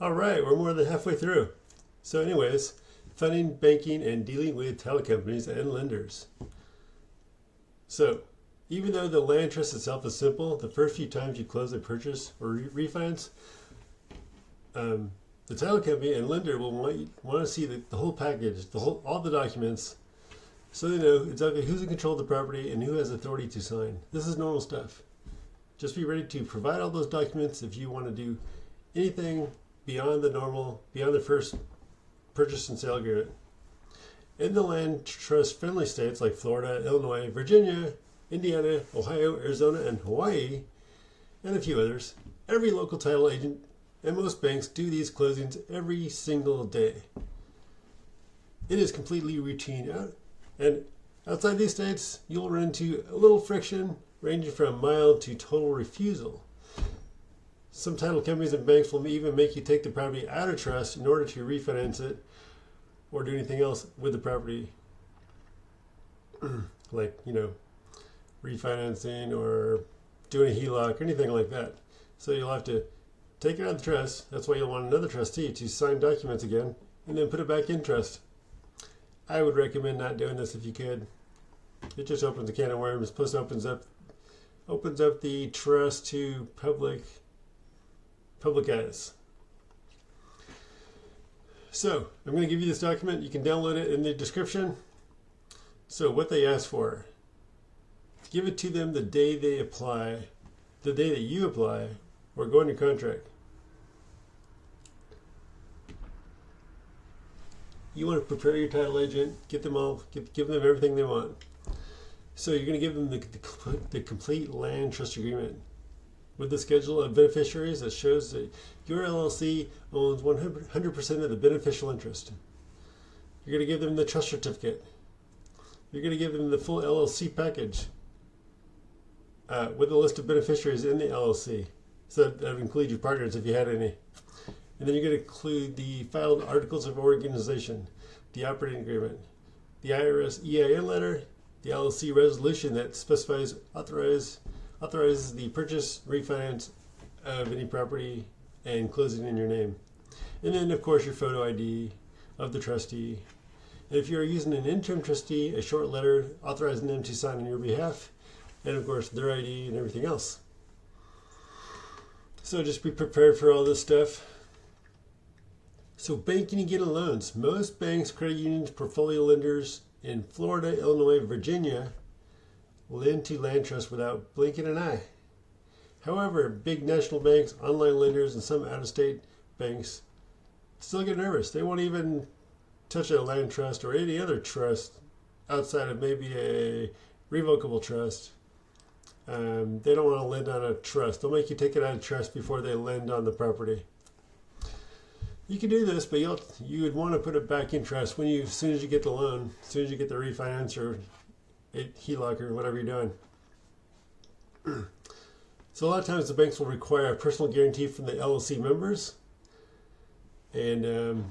All right, we're more than halfway through. So, anyways, funding, banking, and dealing with title companies and lenders. So, even though the land trust itself is simple, the first few times you close a purchase or refinance, the title company and lender will want to see the whole package, all the documents, so they know exactly who's in control of the property and who has authority to sign. This is normal stuff. Just be ready to provide all those documents if you want to do anything beyond the first purchase and sale agreement. In the land trust friendly states like Florida, Illinois, Virginia, Indiana, Ohio, Arizona, and Hawaii, and a few others, every local title agent and most banks do these closings every single day. It is completely routine. And outside these states, you'll run into a little friction ranging from mild to total refusal. Some title companies and banks will even make you take the property out of trust in order to refinance it or do anything else with the property. Like, refinancing or doing a HELOC or anything like that. So you'll have to take it out of the trust. That's why you'll want another trustee to sign documents again and then put it back in trust. I would recommend not doing this if you could. It just opens a can of worms, plus opens up the trust to public eyes. So I'm going to give you this document. You can download it in the description. So what they ask for, give it to them the day they apply, the day that you apply or go under contract. You want to prepare your title agent, get them all, give them everything they want. So you're going to give them the complete land trust agreement with the schedule of beneficiaries that shows that your LLC owns 100% of the beneficial interest. You're going to give them the trust certificate. You're going to give them the full LLC package with a list of beneficiaries in the LLC. So that would include your partners if you had any. And then you're going to include the filed articles of organization, the operating agreement, the IRS EIN letter, the LLC resolution that authorizes the purchase, refinance of any property and closing in your name. And then, of course, your photo ID of the trustee. And if you're using an interim trustee, a short letter authorizing them to sign on your behalf, and of course, their ID and everything else. So just be prepared for all this stuff. So banking and getting loans. Most banks, credit unions, portfolio lenders in Florida, Illinois, Virginia lend to land trusts without blinking an eye. However, big national banks, online lenders, and some out-of-state banks still get nervous. They won't even touch a land trust or any other trust outside of maybe a revocable trust. They don't want to lend on a trust. They'll make you take it out of trust before they lend on the property. You can do this, but you would want to put it back in trust as soon as you get the loan, as soon as you get the refinance or HELOC or whatever you're doing. So a lot of times the banks will require a personal guarantee from the LLC members, and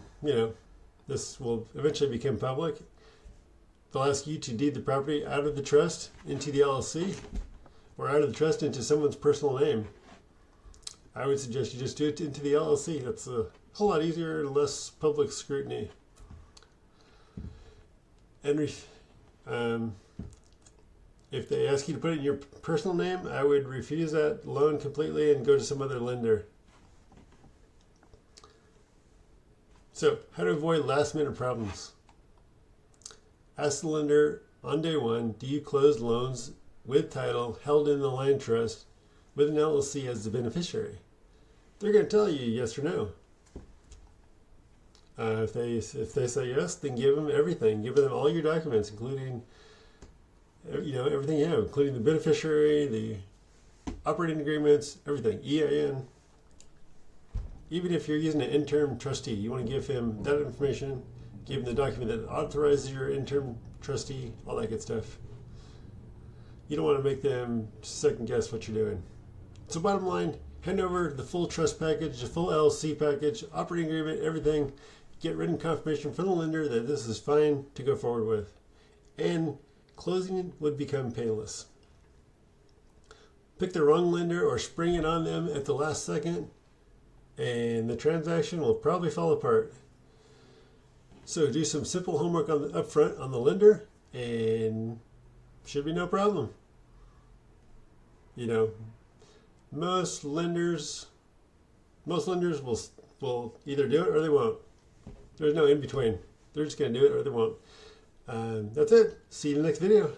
this will eventually become public. They'll ask you to deed the property out of the trust into the LLC or out of the trust into someone's personal name. I would suggest you just do it into the LLC. That's a whole lot easier and less public scrutiny. And if they ask you to put it in your personal name, I would refuse that loan completely and go to some other lender. So, how to avoid last-minute problems? Ask the lender on day one, do you close loans with title held in the land trust with an LLC as the beneficiary? They're going to tell you yes or no. If they say yes, then give them everything. Give them all your documents, including everything you have, including the beneficiary, the operating agreements, everything, EIN. Even if you're using an interim trustee, you want to give him that information, give him the document that authorizes your interim trustee, all that good stuff. You don't want to make them second guess what you're doing. So bottom line, hand over the full trust package, the full LLC package, operating agreement, everything. Get written confirmation from the lender that this is fine to go forward with. And closing would become painless. Pick the wrong lender or spring it on them at the last second, and the transaction will probably fall apart. So do some simple homework on the up front on the lender, and should be no problem. You know, most lenders will either do it or they won't. There's no in between. They're just going to do it or they won't. That's it. See you in the next video.